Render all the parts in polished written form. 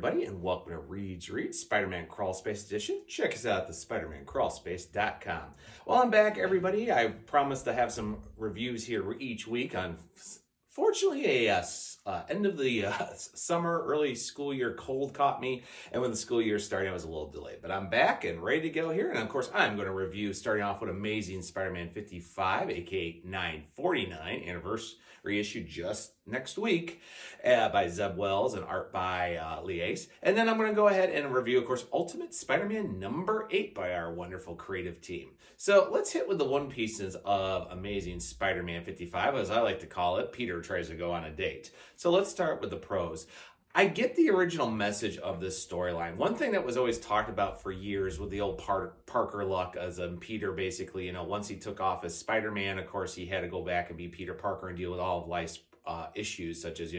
everybody, and welcome to Reed's Read, Spider-Man Crawl Space Edition. Check us out at the SpidermanCrawlspace.com. Well, I'm back, everybody. I promised to have some reviews here each week on, fortunately, end of the summer, early school year cold caught me, and when the school year started, I was a little delayed. But I'm back and ready to go here, and of course, I'm going to review, starting off with Amazing Spider-Man 55, aka 949, anniversary issue just next week by Zeb Wells and art by Liace. And then I'm going to go ahead and review, of course, Ultimate Spider-Man number 8 by our wonderful creative team. So let's hit with the one pieces of Amazing Spider-Man 55, as I like to call it. Peter tries to go on a date. So let's start with the pros. I get the original message of this storyline. One thing that was always talked about for years with the old Parker luck as Peter basically, once he took off as Spider-Man, of course, he had to go back and be Peter Parker and deal with all of life's issues such as,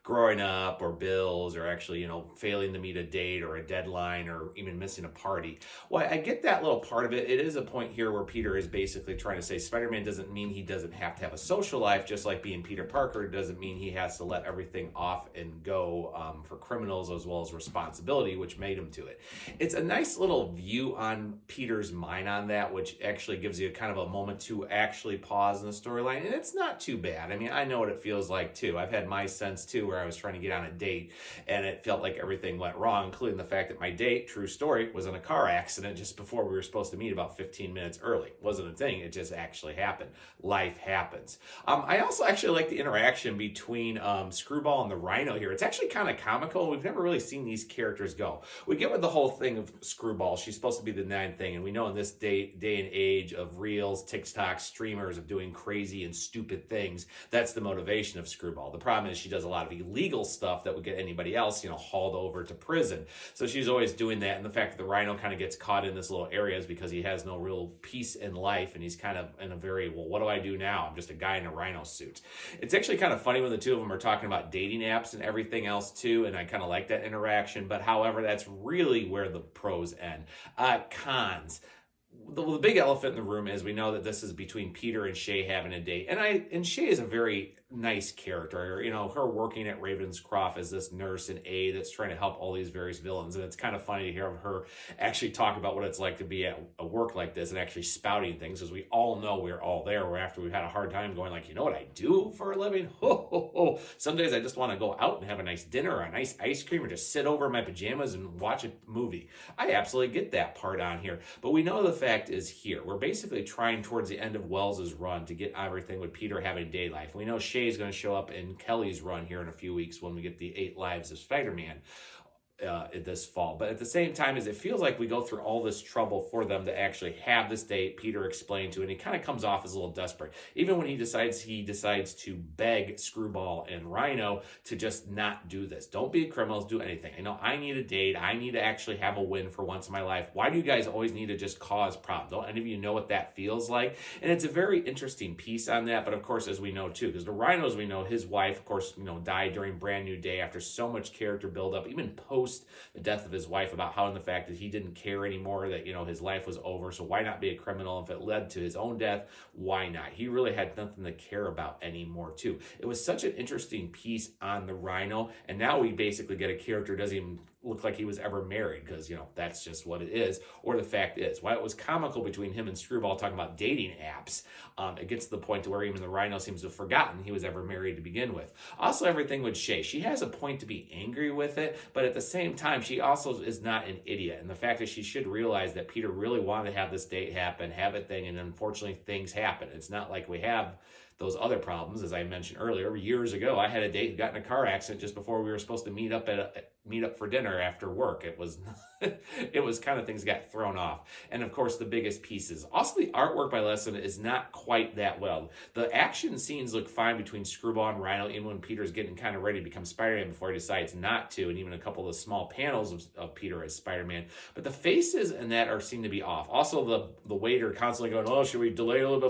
growing up or bills or actually, failing to meet a date or a deadline or even missing a party. Well, I get that little part of it. It is a point here where Peter is basically trying to say Spider-Man doesn't mean he doesn't have to have a social life, just like being Peter Parker doesn't mean he has to let everything off and go for criminals as well as responsibility, which made him to it. It's a nice little view on Peter's mind on that, which actually gives you kind of a moment to actually pause in the storyline. And it's not too bad. I mean, I know what it feels like too. I've had my sense too where I was trying to get on a date and it felt like everything went wrong, including the fact that my date, true story, was in a car accident just before we were supposed to meet about 15 minutes early. It wasn't a thing. It just actually happened. Life happens. I also actually like the interaction between Screwball and the Rhino here. It's actually kind of comical. We've never really seen these characters go. We get with the whole thing of Screwball. She's supposed to be the ninth thing. And we know in this day and age of reels, TikTok, streamers of doing crazy and stupid things, that's the motivation of Screwball. The problem is she does a lot of illegal stuff that would get anybody else, hauled over to prison. So she's always doing that. And the fact that the Rhino kind of gets caught in this little area is because he has no real peace in life. And he's kind of in a very, well, what do I do now? I'm just a guy in a Rhino suit. It's actually kind of funny when the two of them are talking about dating apps and everything else too. And I kind of like that interaction. But however, that's really where the pros end. Cons. The big elephant in the room is we know that this is between Peter and Shay having a date. And Shay is a very nice character. Her working at Ravenscroft as this nurse and aide that's trying to help all these various villains. And it's kind of funny to hear her actually talk about what it's like to be at a work like this and actually spouting things, as we all know we're all there. Where after we've had a hard time going like, you know what I do for a living? Some days I just want to go out and have a nice dinner or a nice ice cream or just sit over in my pajamas and watch a movie. I absolutely get that part on here. But we know the fact is here. We're basically trying towards the end of Wells's run to get everything with Peter having a day life. We know Shay is going to show up in Kelly's run here in a few weeks when we get the 8 Lives of Spider-Man this fall. But at the same time, as it feels like we go through all this trouble for them to actually have this date, Peter explained to, and he kind of comes off as a little desperate. Even when he decides to beg Screwball and Rhino to just not do this. Don't be criminals, do anything. I need a date. I need to actually have a win for once in my life. Why do you guys always need to just cause problems? Don't any of you know what that feels like? And it's a very interesting piece on that. But of course, as we know too, because the Rhinos, we know his wife, of course, died during Brand New Day after so much character buildup, even post the death of his wife, about how in the fact that he didn't care anymore, that his life was over, so why not be a criminal? If it led to his own death, why not? He really had nothing to care about anymore too. It was such an interesting piece on the Rhino, and now we basically get a character who doesn't even look like he was ever married, because that's just what it is. Or the fact is, while it was comical between him and Screwball talking about dating apps, it gets to the point to where even the Rhino seems to have forgotten he was ever married to begin with. Also, everything with Shay, she has a point to be angry with it, but at the same time, she also is not an idiot. And the fact that she should realize that Peter really wanted to have this date happen, have a thing, and unfortunately things happen. It's not like we have those other problems. As I mentioned earlier, years ago, I had a date, got in a car accident just before we were supposed to meet up for dinner after work. It was it was kind of things got thrown off. And of course, the biggest pieces. Also, the artwork by Lesson is not quite that well. The action scenes look fine between Screwball and Rhino, even when Peter's getting kind of ready to become Spider-Man before he decides not to, and even a couple of the small panels of Peter as Spider-Man. But the faces and that seem to be off. Also, the waiter constantly going, oh, should we delay a little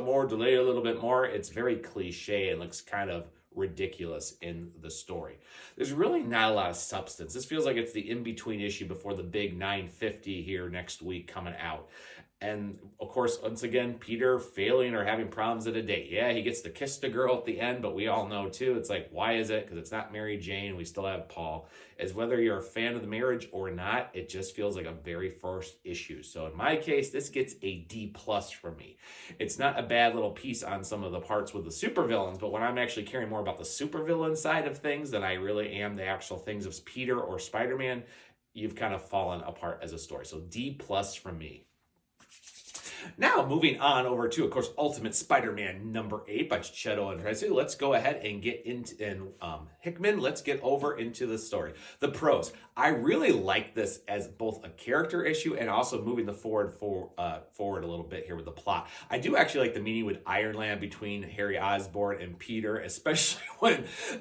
bit more? It's very cliche and looks kind of ridiculous in the story. There's really not a lot of substance. This feels like it's the in-between issue before the big 950 here next week coming out. And of course, once again, Peter failing or having problems at a date. Yeah, he gets to kiss the girl at the end, but we all know too, it's like, why is it? Because it's not Mary Jane. We still have Paul. As whether you're a fan of the marriage or not, it just feels like a very first issue. So in my case, this gets a D+ from me. It's not a bad little piece on some of the parts with the supervillains, but when I'm actually caring more about the supervillain side of things than I really am the actual things of Peter or Spider-Man, you've kind of fallen apart as a story. So D+ from me. Now, moving on over to, of course, Ultimate Spider-Man #8 by Cheto and Tracy. Let's go ahead and get into, Hickman, let's get over into the story. The pros. I really like this as both a character issue and also moving the forward a little bit here with the plot. I do actually like the meeting with Ironlad between Harry Osborn and Peter, especially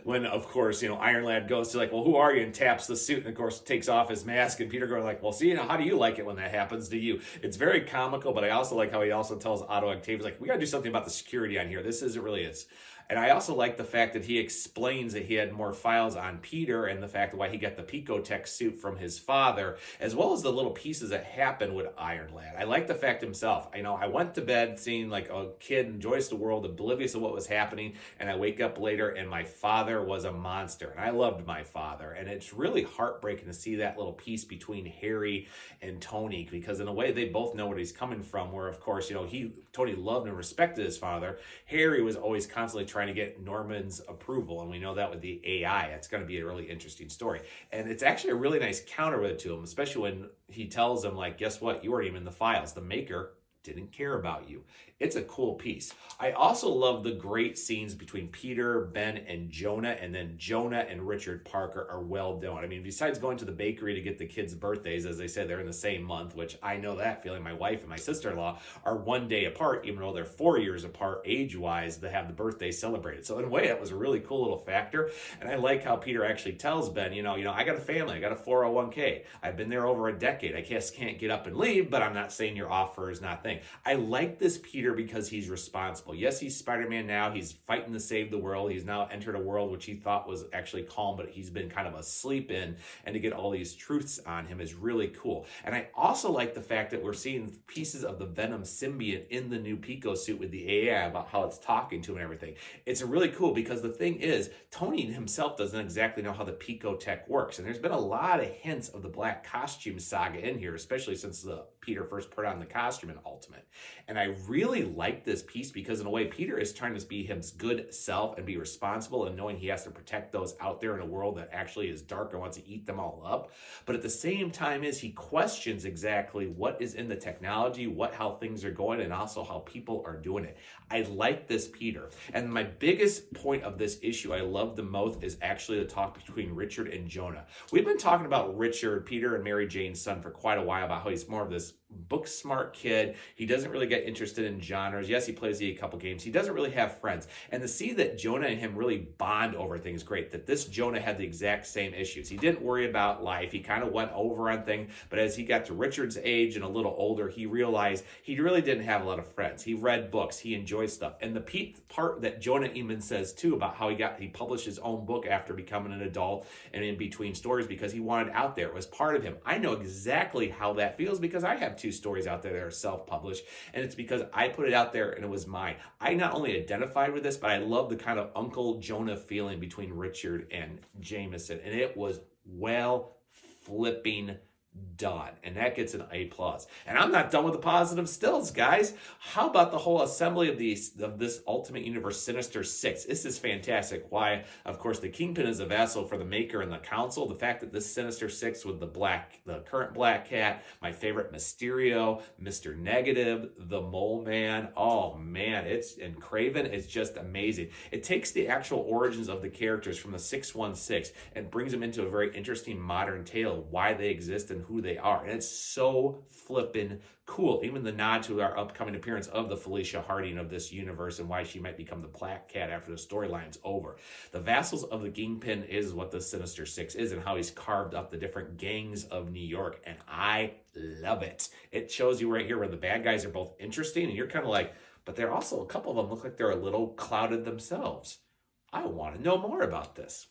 when of course, Ironlad goes to like, well, who are you? And taps the suit and, of course, takes off his mask. And Peter goes like, well, see, how do you like it when that happens to you? It's very comical, but I also like how he also tells Otto Octavius, like, we got to do something about the security on here. This isn't really it. And I also like the fact that he explains that he had more files on Peter and the fact why he got the Picotech suit from his father, as well as the little pieces that happened with Ironlad. I like the fact himself. I went to bed seeing like a kid enjoys the world, oblivious of what was happening, and I wake up later and my father was a monster. And I loved my father. And it's really heartbreaking to see that little piece between Harry and Tony, because in a way they both know where he's coming from, where of course, Tony loved and respected his father. Harry was always constantly trying to get Norman's approval, and we know that with the AI. It's going to be a really interesting story. And it's actually a really nice counter with it to him, especially when he tells him, like, guess what? You weren't even in the files. The Maker didn't care about you. It's a cool piece. I also love the great scenes between Peter, Ben, and Jonah, and then Jonah and Richard Parker are well done. I mean, besides going to the bakery to get the kids' birthdays, as they said, they're in the same month, which I know that feeling. My wife and my sister-in-law are one day apart, even though they're 4 years apart age-wise, to have the birthday celebrated. So in a way, that was a really cool little factor. And I like how Peter actually tells Ben, I got a family, I got a 401k. I've been there over a decade. I just can't get up and leave, but I'm not saying your offer is not thing. I like this Peter because he's responsible. Yes, he's Spider-Man now. He's fighting to save the world. He's now entered a world which he thought was actually calm, but he's been kind of asleep in, and to get all these truths on him is really cool. And I also like the fact that we're seeing pieces of the Venom symbiote in the new Pico suit with the AI about how it's talking to him and everything. It's really cool because the thing is, Tony himself doesn't exactly know how the Pico tech works. And there's been a lot of hints of the black costume saga in here, especially since Peter first put on the costume in Ultimate. And I really like this piece because in a way, Peter is trying to be his good self and be responsible, and knowing he has to protect those out there in a world that actually is dark and wants to eat them all up. But at the same time he questions exactly what is in the technology, how things are going, and also how people are doing it. I like this Peter. And my biggest point of this issue I love the most is actually the talk between Richard and Jonah. We've been talking about Richard, Peter and Mary Jane's son, for quite a while, about how he's more of this book smart kid. He doesn't really get interested in genres. Yes, he plays a couple games. He doesn't really have friends. And to see that Jonah and him really bond over things, great. That this Jonah had the exact same issues. He didn't worry about life. He kind of went over on things. But as he got to Richard's age and a little older, he realized he really didn't have a lot of friends. He read books. He enjoyed stuff. And the part that Jonah even says too about how he published his own book after becoming an adult and in between stories because he wanted out there. It was part of him. I know exactly how that feels because I have 2 stories out there that are self-published, and it's because I put it out there and it was mine. I not only identified with this, but I love the kind of Uncle Jonah feeling between Richard and Jameson, and it was well flipping done, and that gets an A+. And I'm not done with the positive stills, guys. How about the whole assembly of this Ultimate Universe Sinister Six? This is fantastic. Why, of course, the Kingpin is a vassal for the Maker and the Council. The fact that this Sinister Six with the current Black Cat, my favorite Mysterio, Mr. Negative, the Mole Man. Oh man, and Craven is just amazing. It takes the actual origins of the characters from the 616 and brings them into a very interesting modern tale of why they exist and who they are. And it's so flippin' cool. Even the nod to our upcoming appearance of the Felicia Harding of this universe and why she might become the Black Cat after the storyline's over. The vassals of the Kingpin is what the Sinister Six is and how he's carved up the different gangs of New York. And I love it. It shows you right here where the bad guys are both interesting and you're kind of like, but they're also, a couple of them look like they're a little clouded themselves. I want to know more about this.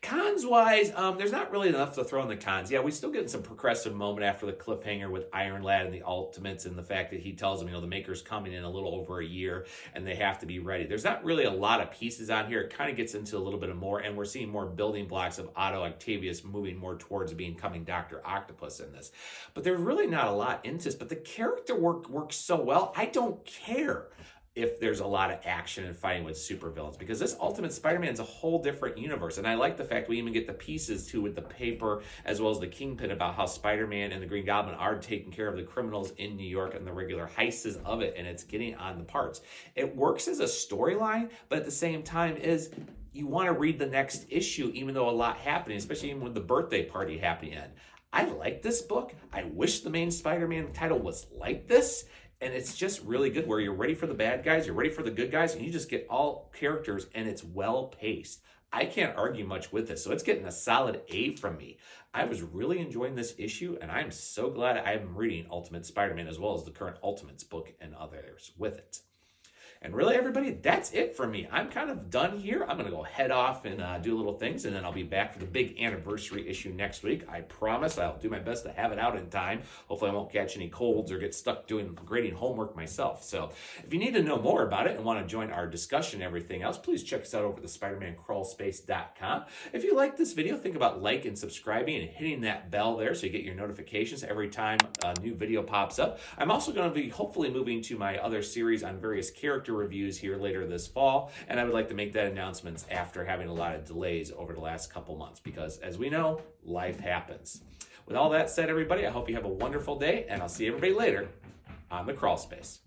Cons-wise, there's not really enough to throw in the cons. Yeah, we still get some progressive moment after the cliffhanger with Iron Lad and the Ultimates and the fact that he tells them, the Maker's coming in a little over a year and they have to be ready. There's not really a lot of pieces on here. It kind of gets into a little bit of more, and we're seeing more building blocks of Otto Octavius moving more towards becoming Dr. Octopus in this. But there's really not a lot into this, but the character work works so well, I don't care if there's a lot of action and fighting with supervillains, because this Ultimate Spider-Man is a whole different universe. And I like the fact we even get the pieces too with the paper as well as the Kingpin about how Spider-Man and the Green Goblin are taking care of the criminals in New York and the regular heists of it, and it's getting on the parts. It works as a storyline, but at the same time is you want to read the next issue even though a lot happening, especially even with the birthday party happening in. I like this book. I wish the main Spider-Man title was like this. And it's just really good where you're ready for the bad guys, you're ready for the good guys, and you just get all characters, and it's well-paced. I can't argue much with this, so it's getting a solid A from me. I was really enjoying this issue, and I'm so glad I'm reading Ultimate Spider-Man as well as the current Ultimates book and others with it. And really, everybody, that's it for me. I'm kind of done here. I'm going to go head off and do little things, and then I'll be back for the big anniversary issue next week. I promise I'll do my best to have it out in time. Hopefully, I won't catch any colds or get stuck doing grading homework myself. So if you need to know more about it and want to join our discussion and everything else, please check us out over at the SpidermanCrawlspace.com. If you like this video, think about liking and subscribing and hitting that bell there so you get your notifications every time a new video pops up. I'm also going to be hopefully moving to my other series on various character reviews here later this fall, and I would like to make that announcement after having a lot of delays over the last couple months because, as we know, life happens. With all that said, everybody, I hope you have a wonderful day, and I'll see everybody later on the Crawl Space.